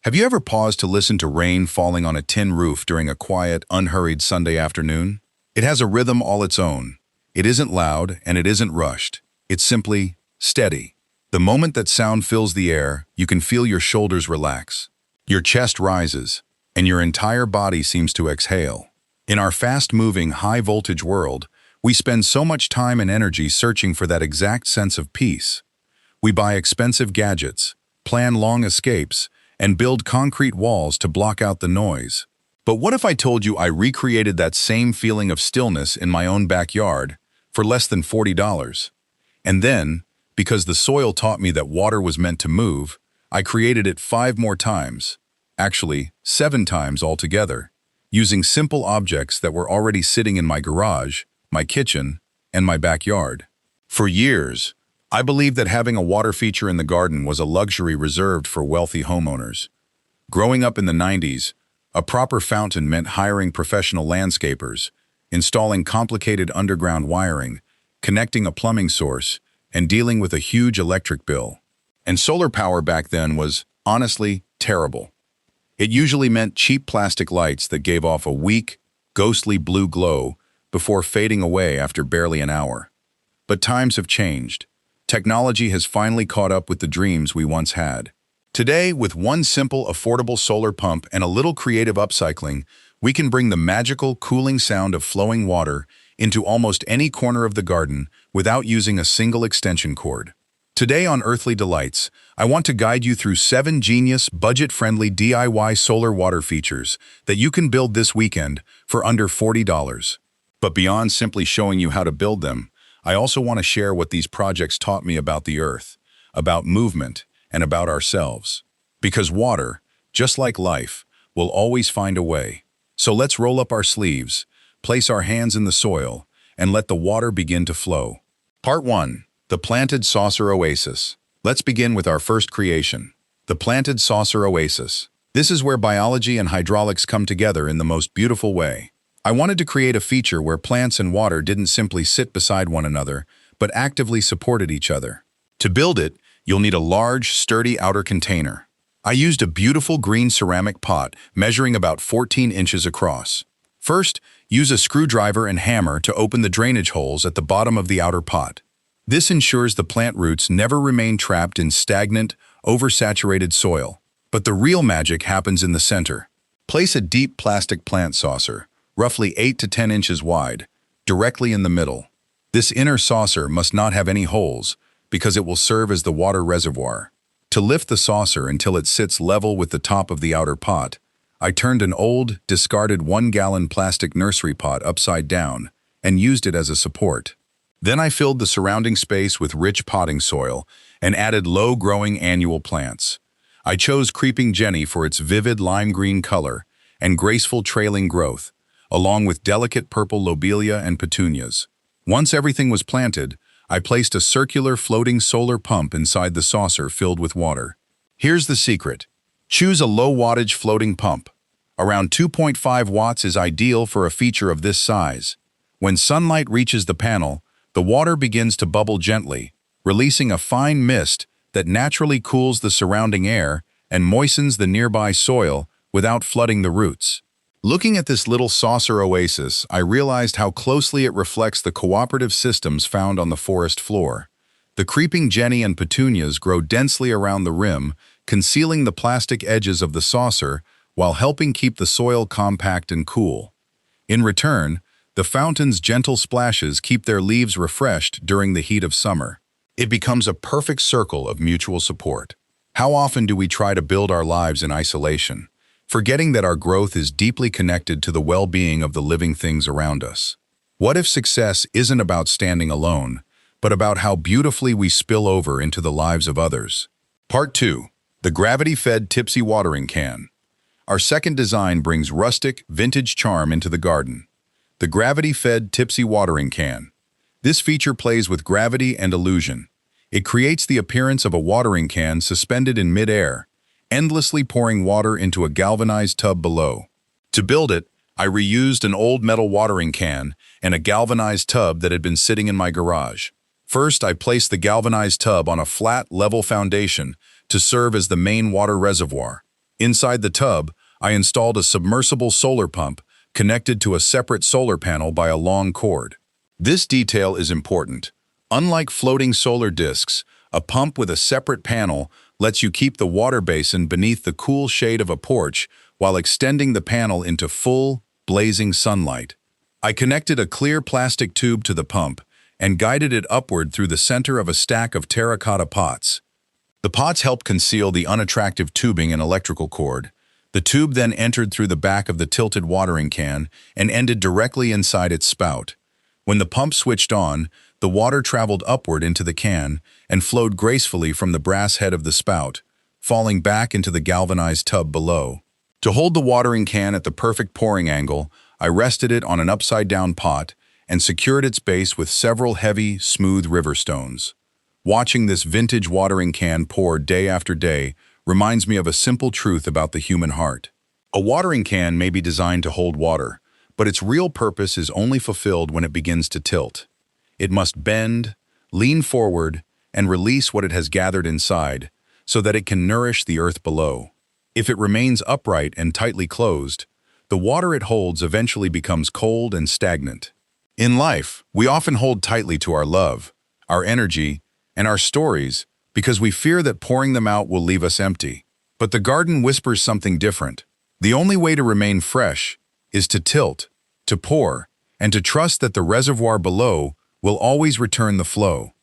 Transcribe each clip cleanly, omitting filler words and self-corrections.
Have you ever paused to listen to rain falling on a tin roof during a quiet, unhurried Sunday afternoon? It has a rhythm all its own. It isn't loud and it isn't rushed. It's simply steady. The moment that sound fills the air, you can feel your shoulders relax. Your chest rises, and your entire body seems to exhale. In our fast-moving, high-voltage world, we spend so much time and energy searching for that exact sense of peace. We buy expensive gadgets, plan long escapes, and build concrete walls to block out the noise. But what if I told you I recreated that same feeling of stillness in my own backyard for less than $40? And then, because the soil taught me that water was meant to move, I created it 5 more times, actually 7 times altogether, using simple objects that were already sitting in my garage, my kitchen, and my backyard. For years, I believed that having a water feature in the garden was a luxury reserved for wealthy homeowners. Growing up in the 90s, a proper fountain meant hiring professional landscapers, installing complicated underground wiring, connecting a plumbing source, and dealing with a huge electric bill. And solar power back then was, honestly, terrible. It usually meant cheap plastic lights that gave off a weak, ghostly blue glow before fading away after barely an hour. But times have changed. Technology has finally caught up with the dreams we once had. Today, with one simple, affordable solar pump and a little creative upcycling, we can bring the magical, cooling sound of flowing water into almost any corner of the garden without using a single extension cord. Today on Earthly Delights, I want to guide you through 7 genius, budget-friendly DIY solar water features that you can build this weekend for under $40. But beyond simply showing you how to build them, I also want to share what these projects taught me about the earth, about movement, and about ourselves. Because water, just like life, will always find a way. So let's roll up our sleeves, place our hands in the soil, and let the water begin to flow. Part 1. The Planted Saucer Oasis. Let's begin with our first creation, the Planted Saucer Oasis. This is where biology and hydraulics come together in the most beautiful way. I wanted to create a feature where plants and water didn't simply sit beside one another, but actively supported each other. To build it, you'll need a large, sturdy outer container. I used a beautiful green ceramic pot measuring about 14 inches across. First, use a screwdriver and hammer to open the drainage holes at the bottom of the outer pot. This ensures the plant roots never remain trapped in stagnant, oversaturated soil. But the real magic happens in the center. Place a deep plastic plant saucer, roughly 8 to 10 inches wide, directly in the middle. This inner saucer must not have any holes, because it will serve as the water reservoir. To lift the saucer until it sits level with the top of the outer pot, I turned an old, discarded 1-gallon plastic nursery pot upside down and used it as a support. Then I filled the surrounding space with rich potting soil and added low-growing annual plants. I chose Creeping Jenny for its vivid lime green color and graceful trailing growth, along with delicate purple lobelia and petunias. Once everything was planted, I placed a circular floating solar pump inside the saucer filled with water. Here's the secret. Choose a low-wattage floating pump. Around 2.5 watts is ideal for a feature of this size. When sunlight reaches the panel, the water begins to bubble gently, releasing a fine mist that naturally cools the surrounding air and moistens the nearby soil without flooding the roots. Looking at this little saucer oasis, I realized how closely it reflects the cooperative systems found on the forest floor. The creeping jenny and petunias grow densely around the rim, concealing the plastic edges of the saucer while helping keep the soil compact and cool. In return, the fountain's gentle splashes keep their leaves refreshed during the heat of summer. It becomes a perfect circle of mutual support. How often do we try to build our lives in isolation, forgetting that our growth is deeply connected to the well-being of the living things around us? What if success isn't about standing alone, but about how beautifully we spill over into the lives of others? Part 2. The Gravity-Fed Tipsy Watering Can. Our second design brings rustic, vintage charm into the garden. The Gravity-Fed Tipsy Watering Can. This feature plays with gravity and illusion. It creates the appearance of a watering can suspended in mid-air, endlessly pouring water into a galvanized tub below. To build it, I reused an old metal watering can and a galvanized tub that had been sitting in my garage. First, I placed the galvanized tub on a flat, level foundation to serve as the main water reservoir. Inside the tub, I installed a submersible solar pump connected to a separate solar panel by a long cord. This detail is important. Unlike floating solar discs, a pump with a separate panel lets you keep the water basin beneath the cool shade of a porch while extending the panel into full, blazing sunlight. I connected a clear plastic tube to the pump and guided it upward through the center of a stack of terracotta pots. The pots helped conceal the unattractive tubing and electrical cord. The tube then entered through the back of the tilted watering can and ended directly inside its spout. When the pump switched on, the water traveled upward into the can and flowed gracefully from the brass head of the spout, falling back into the galvanized tub below. To hold the watering can at the perfect pouring angle, I rested it on an upside-down pot and secured its base with several heavy, smooth river stones. Watching this vintage watering can pour day after day reminds me of a simple truth about the human heart. A watering can may be designed to hold water, but its real purpose is only fulfilled when it begins to tilt. It must bend, lean forward, and release what it has gathered inside so that it can nourish the earth below. If it remains upright and tightly closed, the water it holds eventually becomes cold and stagnant. In life, we often hold tightly to our love, our energy, and our stories because we fear that pouring them out will leave us empty. But the garden whispers something different. The only way to remain fresh is to tilt, to pour, and to trust that the reservoir below will always return the flow.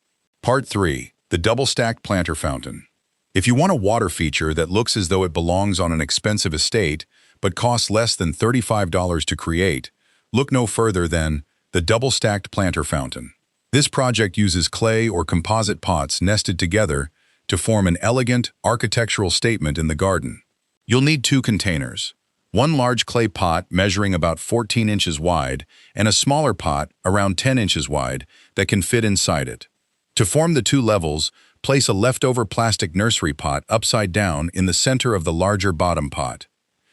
Part 3. The double-stacked planter fountain. If you want a water feature that looks as though it belongs on an expensive estate but costs less than $35 to create, look no further than the double-stacked planter fountain. This project uses clay or composite pots nested together to form an elegant architectural statement in the garden. You'll need 2 containers, one large clay pot measuring about 14 inches wide and a smaller pot around 10 inches wide that can fit inside it. To form the 2 levels, place a leftover plastic nursery pot upside down in the center of the larger bottom pot.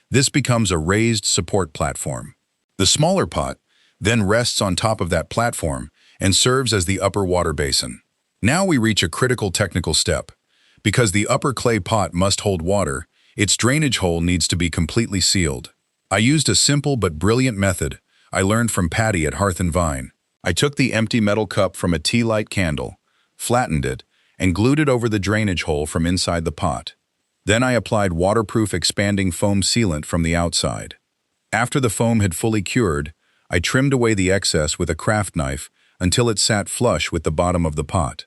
This becomes a raised support platform. The smaller pot then rests on top of that platform and serves as the upper water basin. Now we reach a critical technical step. Because the upper clay pot must hold water, its drainage hole needs to be completely sealed. I used a simple but brilliant method I learned from Patty at Hearth and Vine. I took the empty metal cup from a tea light candle, flattened it, and glued it over the drainage hole from inside the pot. Then I applied waterproof expanding foam sealant from the outside. After the foam had fully cured, I trimmed away the excess with a craft knife until it sat flush with the bottom of the pot.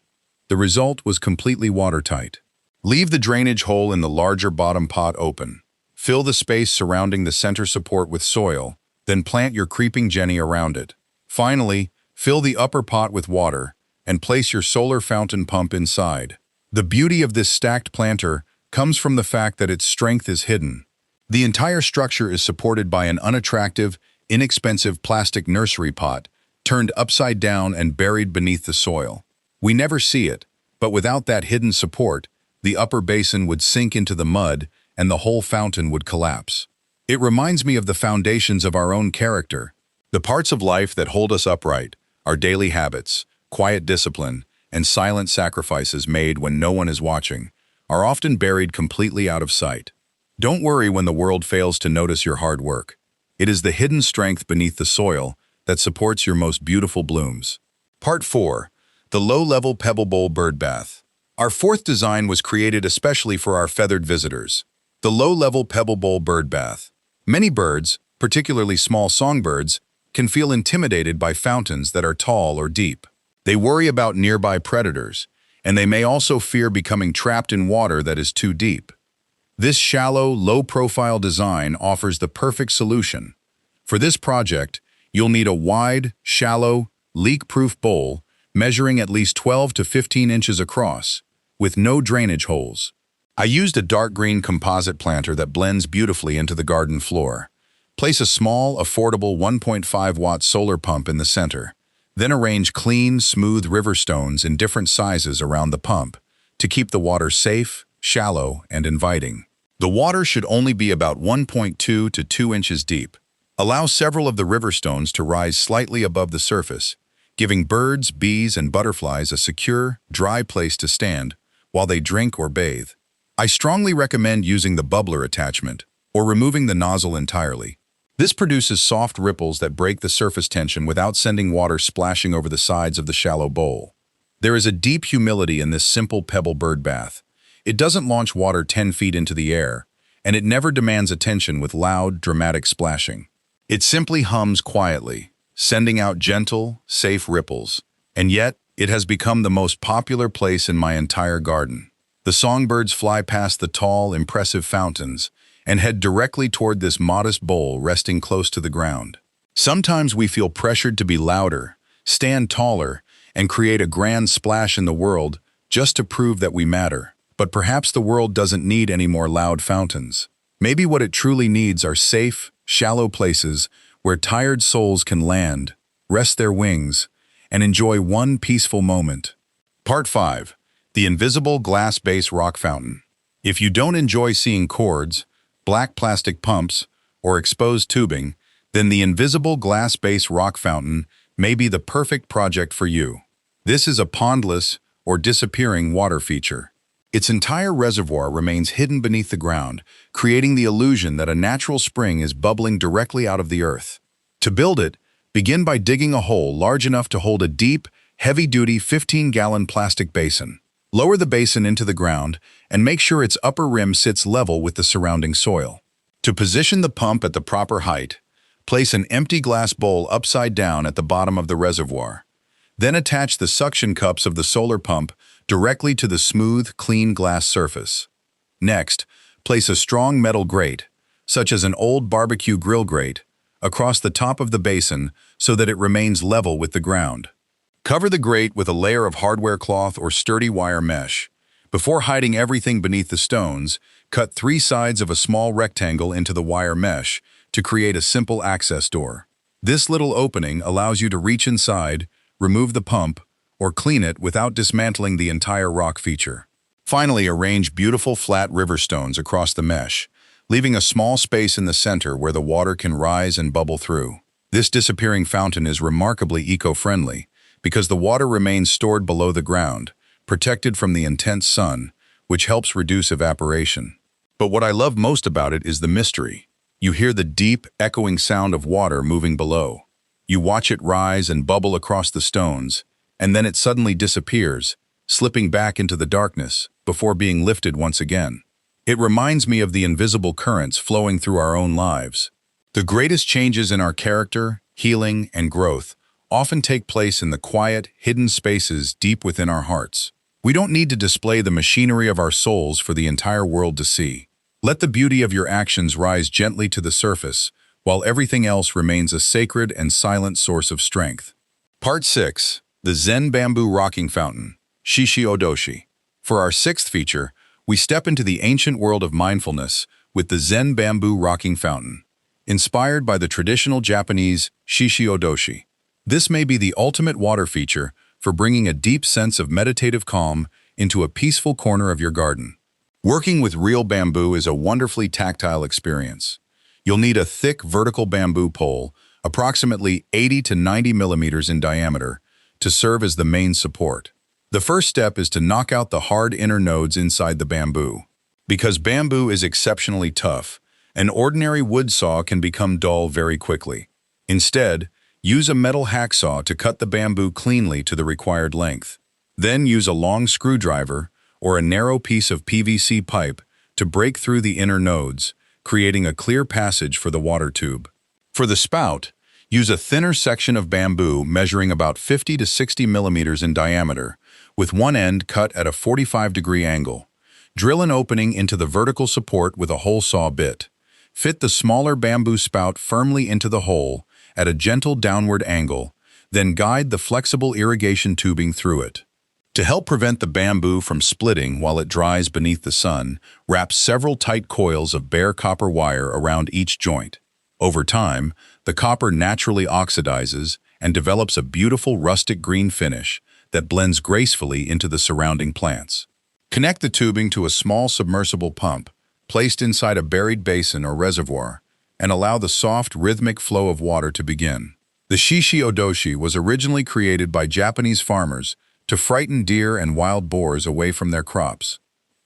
The result was completely watertight. Leave the drainage hole in the larger bottom pot open. Fill the space surrounding the center support with soil, then plant your creeping Jenny around it. Finally, fill the upper pot with water and place your solar fountain pump inside. The beauty of this stacked planter comes from the fact that its strength is hidden. The entire structure is supported by an unattractive, inexpensive plastic nursery pot turned upside down and buried beneath the soil. We never see it, but without that hidden support, the upper basin would sink into the mud and the whole fountain would collapse. It reminds me of the foundations of our own character, the parts of life that hold us upright, our daily habits, quiet discipline, and silent sacrifices made when no one is watching, are often buried completely out of sight. Don't worry when the world fails to notice your hard work. It is the hidden strength beneath the soil that supports your most beautiful blooms. Part 4. The low-level Pebble Bowl bird bath. Our 4th design was created especially for our feathered visitors. The low-level Pebble Bowl bird bath. Many birds, particularly small songbirds, can feel intimidated by fountains that are tall or deep. They worry about nearby predators, and they may also fear becoming trapped in water that is too deep. This shallow, low-profile design offers the perfect solution. For this project, you'll need a wide, shallow, leak-proof bowl measuring at least 12 to 15 inches across, with no drainage holes. I used a dark green composite planter that blends beautifully into the garden floor. Place a small, affordable 1.5-watt solar pump in the center. Then arrange clean, smooth river stones in different sizes around the pump to keep the water safe, shallow, and inviting. The water should only be about 1.2 to 2 inches deep. Allow several of the river stones to rise slightly above the surface, giving birds, bees, and butterflies a secure, dry place to stand while they drink or bathe. I strongly recommend using the bubbler attachment or removing the nozzle entirely. This produces soft ripples that break the surface tension without sending water splashing over the sides of the shallow bowl. There is a deep humility in this simple pebble bird bath. It doesn't launch water 10 feet into the air, and it never demands attention with loud, dramatic splashing. It simply hums quietly, sending out gentle, safe ripples, and yet it has become the most popular place in my entire garden. The songbirds fly past the tall, impressive fountains and head directly toward this modest bowl resting close to the ground. Sometimes we feel pressured to be louder, stand taller, and create a grand splash in the world just to prove that we matter. But perhaps the world doesn't need any more loud fountains. Maybe what it truly needs are safe, shallow places where tired souls can land, rest their wings, and enjoy one peaceful moment. Part 5. The Invisible Glass Base Rock Fountain. If you don't enjoy seeing cords, black plastic pumps, or exposed tubing, then the Invisible Glass Base Rock Fountain may be the perfect project for you. This is a pondless or disappearing water feature. Its entire reservoir remains hidden beneath the ground, creating the illusion that a natural spring is bubbling directly out of the earth. To build it, begin by digging a hole large enough to hold a deep, heavy-duty 15-gallon plastic basin. Lower the basin into the ground and make sure its upper rim sits level with the surrounding soil. To position the pump at the proper height, place an empty glass bowl upside down at the bottom of the reservoir. Then attach the suction cups of the solar pump directly to the smooth, clean glass surface. Next, place a strong metal grate, such as an old barbecue grill grate, across the top of the basin so that it remains level with the ground. Cover the grate with a layer of hardware cloth or sturdy wire mesh. Before hiding everything beneath the stones, cut 3 sides of a small rectangle into the wire mesh to create a simple access door. This little opening allows you to reach inside, remove the pump, or clean it without dismantling the entire rock feature. Finally, arrange beautiful flat river stones across the mesh, leaving a small space in the center where the water can rise and bubble through. This disappearing fountain is remarkably eco-friendly because the water remains stored below the ground, protected from the intense sun, which helps reduce evaporation. But what I love most about it is the mystery. You hear the deep, echoing sound of water moving below. You watch it rise and bubble across the stones, and then it suddenly disappears, slipping back into the darkness before being lifted once again. It reminds me of the invisible currents flowing through our own lives. The greatest changes in our character, healing, and growth often take place in the quiet, hidden spaces deep within our hearts. We don't need to display the machinery of our souls for the entire world to see. Let the beauty of your actions rise gently to the surface, while everything else remains a sacred and silent source of strength. Part 6. The Zen Bamboo Rocking Fountain, Shishi Odoshi. For our 6th feature, we step into the ancient world of mindfulness with the Zen Bamboo Rocking Fountain. Inspired by the traditional Japanese Shishi Odoshi, this may be the ultimate water feature for bringing a deep sense of meditative calm into a peaceful corner of your garden. Working with real bamboo is a wonderfully tactile experience. You'll need a thick vertical bamboo pole, approximately 80 to 90 millimeters in diameter, to serve as the main support. The first step is to knock out the hard inner nodes inside the bamboo. Because bamboo is exceptionally tough, an ordinary wood saw can become dull very quickly. Instead, use a metal hacksaw to cut the bamboo cleanly to the required length. Then use a long screwdriver or a narrow piece of PVC pipe to break through the inner nodes, creating a clear passage for the water tube. For the spout, use a thinner section of bamboo measuring about 50 to 60 millimeters in diameter, with one end cut at a 45-degree angle. Drill an opening into the vertical support with a hole saw bit. Fit the smaller bamboo spout firmly into the hole at a gentle downward angle, then guide the flexible irrigation tubing through it. To help prevent the bamboo from splitting while it dries beneath the sun, wrap several tight coils of bare copper wire around each joint. Over time, the copper naturally oxidizes and develops a beautiful rustic green finish that blends gracefully into the surrounding plants. Connect the tubing to a small submersible pump placed inside a buried basin or reservoir, and allow the soft, rhythmic flow of water to begin. The Shishi Odoshi was originally created by Japanese farmers to frighten deer and wild boars away from their crops.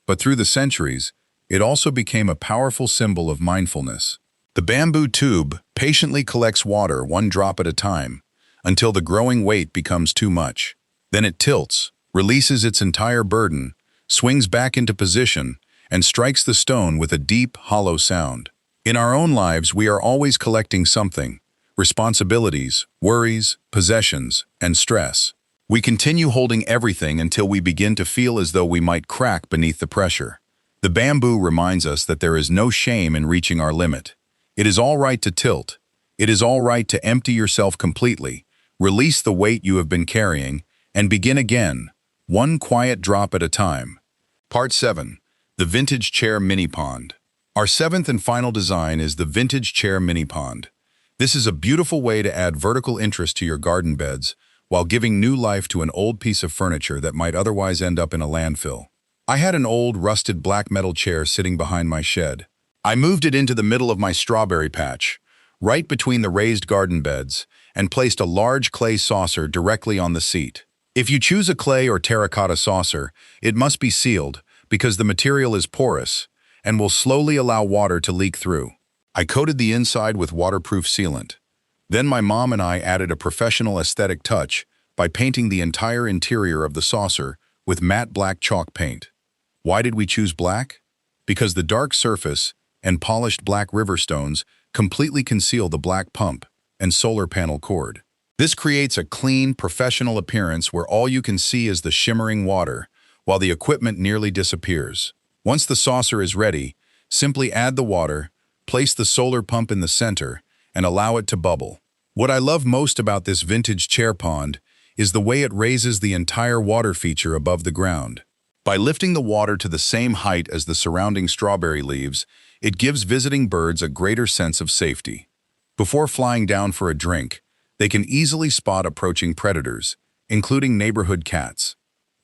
but through the centuries, it also became a powerful symbol of mindfulness. The bamboo tube patiently collects water one drop at a time until the growing weight becomes too much. Then it tilts, releases its entire burden, swings back into position, and strikes the stone with a deep, hollow sound. In our own lives, we are always collecting something: responsibilities, worries, possessions, and stress. We continue holding everything until we begin to feel as though we might crack beneath the pressure. The bamboo reminds us that there is no shame in reaching our limit. It is all right to tilt. It is all right to empty yourself completely, release the weight you have been carrying, and begin again, one quiet drop at a time. Part 7. The Vintage Chair Mini Pond. Our seventh and final design is the Vintage Chair Mini Pond. This is a beautiful way to add vertical interest to your garden beds while giving new life to an old piece of furniture that might otherwise end up in a landfill. I had an old, rusted black metal chair sitting behind my shed. I moved it into the middle of my strawberry patch, right between the raised garden beds, and placed a large clay saucer directly on the seat. If you choose a clay or terracotta saucer, it must be sealed because the material is porous and will slowly allow water to leak through. I coated the inside with waterproof sealant. Then my mom and I added a professional aesthetic touch by painting the entire interior of the saucer with matte black chalk paint. Why did we choose black? Because the dark surface and polished black river stones completely conceal the black pump and solar panel cord. This creates a clean, professional appearance where all you can see is the shimmering water, while the equipment nearly disappears. Once the saucer is ready, simply add the water, place the solar pump in the center, and allow it to bubble. What I love most about this vintage chair pond is the way it raises the entire water feature above the ground. By lifting the water to the same height as the surrounding strawberry leaves, it gives visiting birds a greater sense of safety. Before flying down for a drink, they can easily spot approaching predators, including neighborhood cats.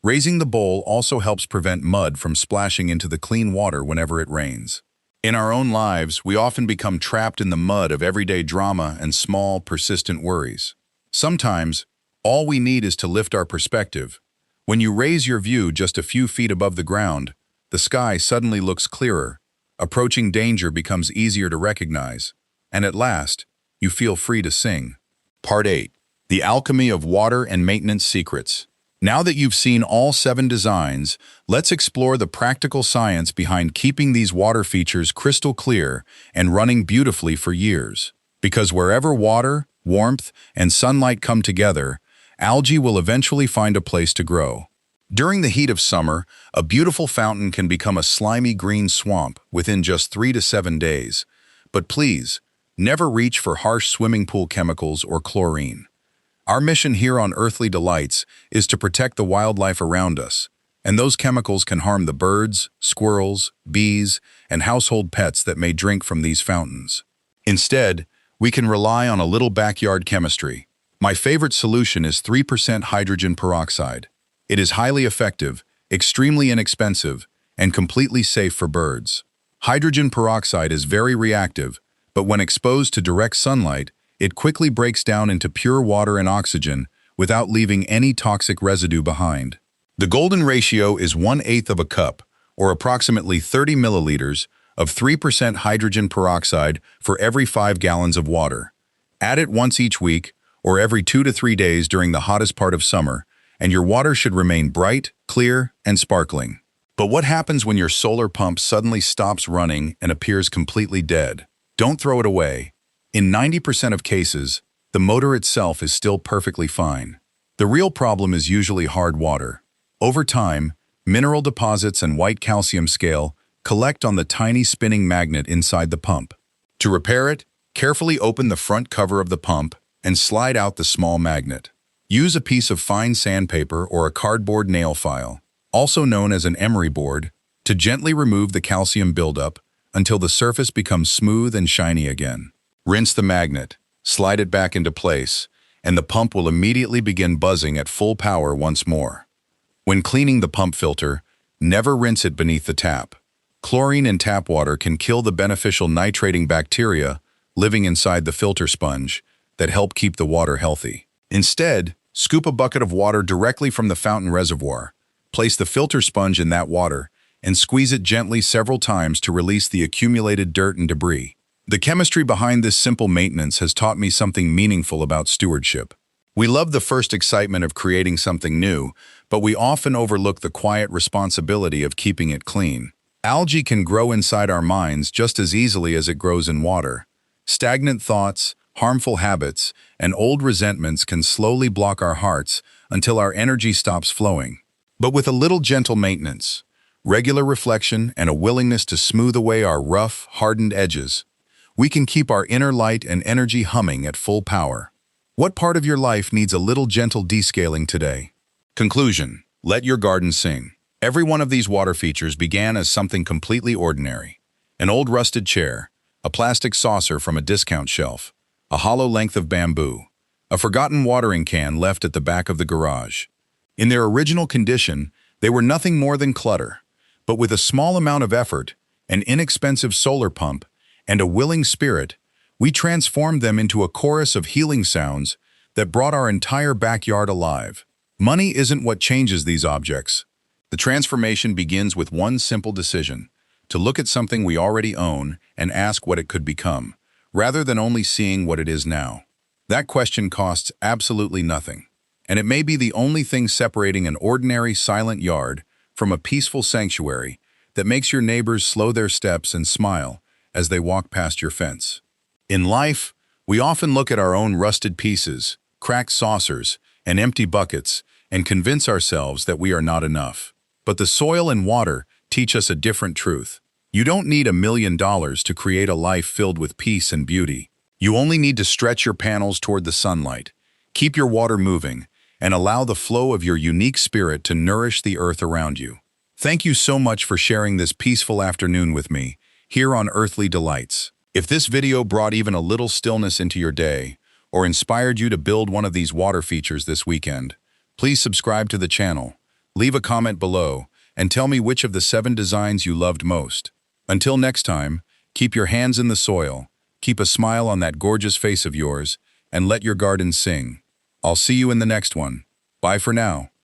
Raising the bowl also helps prevent mud from splashing into the clean water whenever it rains. In our own lives, we often become trapped in the mud of everyday drama and small, persistent worries. Sometimes, all we need is to lift our perspective. When you raise your view just a few feet above the ground, the sky suddenly looks clearer, approaching danger becomes easier to recognize, and at last, you feel free to sing. Part 8. The Alchemy of Water and Maintenance Secrets. Now that you've seen all 7 designs, let's explore the practical science behind keeping these water features crystal clear and running beautifully for years. Because wherever water, warmth, and sunlight come together, algae will eventually find a place to grow. During the heat of summer, a beautiful fountain can become a slimy green swamp within just 3 to 7 days. But please, never reach for harsh swimming pool chemicals or chlorine. Our mission here on Earthly Delights is to protect the wildlife around us, and those chemicals can harm the birds, squirrels, bees, and household pets that may drink from these fountains. Instead, we can rely on a little backyard chemistry. My favorite solution is 3% hydrogen peroxide. It is highly effective, extremely inexpensive, and completely safe for birds. Hydrogen peroxide is very reactive, but when exposed to direct sunlight, it quickly breaks down into pure water and oxygen without leaving any toxic residue behind. The golden ratio is 1/8 of a cup, or approximately 30 milliliters, of 3% hydrogen peroxide for every 5 gallons of water. Add it once each week, or every 2 to 3 days during the hottest part of summer, and your water should remain bright, clear, and sparkling. But what happens when your solar pump suddenly stops running and appears completely dead? Don't throw it away. In 90% of cases, the motor itself is still perfectly fine. The real problem is usually hard water. Over time, mineral deposits and white calcium scale collect on the tiny spinning magnet inside the pump. To repair it, carefully open the front cover of the pump and slide out the small magnet. Use a piece of fine sandpaper or a cardboard nail file, also known as an emery board, to gently remove the calcium buildup until the surface becomes smooth and shiny again. Rinse the magnet, slide it back into place, and the pump will immediately begin buzzing at full power once more. When cleaning the pump filter, never rinse it beneath the tap. Chlorine in tap water can kill the beneficial nitrating bacteria living inside the filter sponge that help keep the water healthy. Instead, scoop a bucket of water directly from the fountain reservoir, place the filter sponge in that water, and squeeze it gently several times to release the accumulated dirt and debris. The chemistry behind this simple maintenance has taught me something meaningful about stewardship. We love the first excitement of creating something new, but we often overlook the quiet responsibility of keeping it clean. Algae can grow inside our minds just as easily as it grows in water. Stagnant thoughts, harmful habits, and old resentments can slowly block our hearts until our energy stops flowing. But with a little gentle maintenance, regular reflection, and a willingness to smooth away our rough, hardened edges, we can keep our inner light and energy humming at full power. What part of your life needs a little gentle descaling today? Conclusion: let your garden sing. Every one of these water features began as something completely ordinary. An old rusted chair, a plastic saucer from a discount shelf, a hollow length of bamboo, a forgotten watering can left at the back of the garage. In their original condition, they were nothing more than clutter, but with a small amount of effort, an inexpensive solar pump, and a willing spirit, we transformed them into a chorus of healing sounds that brought our entire backyard alive. Money isn't what changes these objects. The transformation begins with one simple decision: to look at something we already own and ask what it could become, rather than only seeing what it is now. That question costs absolutely nothing, and it may be the only thing separating an ordinary silent yard from a peaceful sanctuary that makes your neighbors slow their steps and smile as they walk past your fence. In life, we often look at our own rusted pieces, cracked saucers, and empty buckets and convince ourselves that we are not enough. But the soil and water teach us a different truth. You don't need $1 million to create a life filled with peace and beauty. You only need to stretch your panels toward the sunlight, keep your water moving, and allow the flow of your unique spirit to nourish the earth around you. Thank you so much for sharing this peaceful afternoon with me here on Earthly Delights. If this video brought even a little stillness into your day or inspired you to build one of these water features this weekend, please subscribe to the channel, leave a comment below, and tell me which of the 7 designs you loved most. Until next time, keep your hands in the soil, keep a smile on that gorgeous face of yours, and let your garden sing. I'll see you in the next one. Bye for now.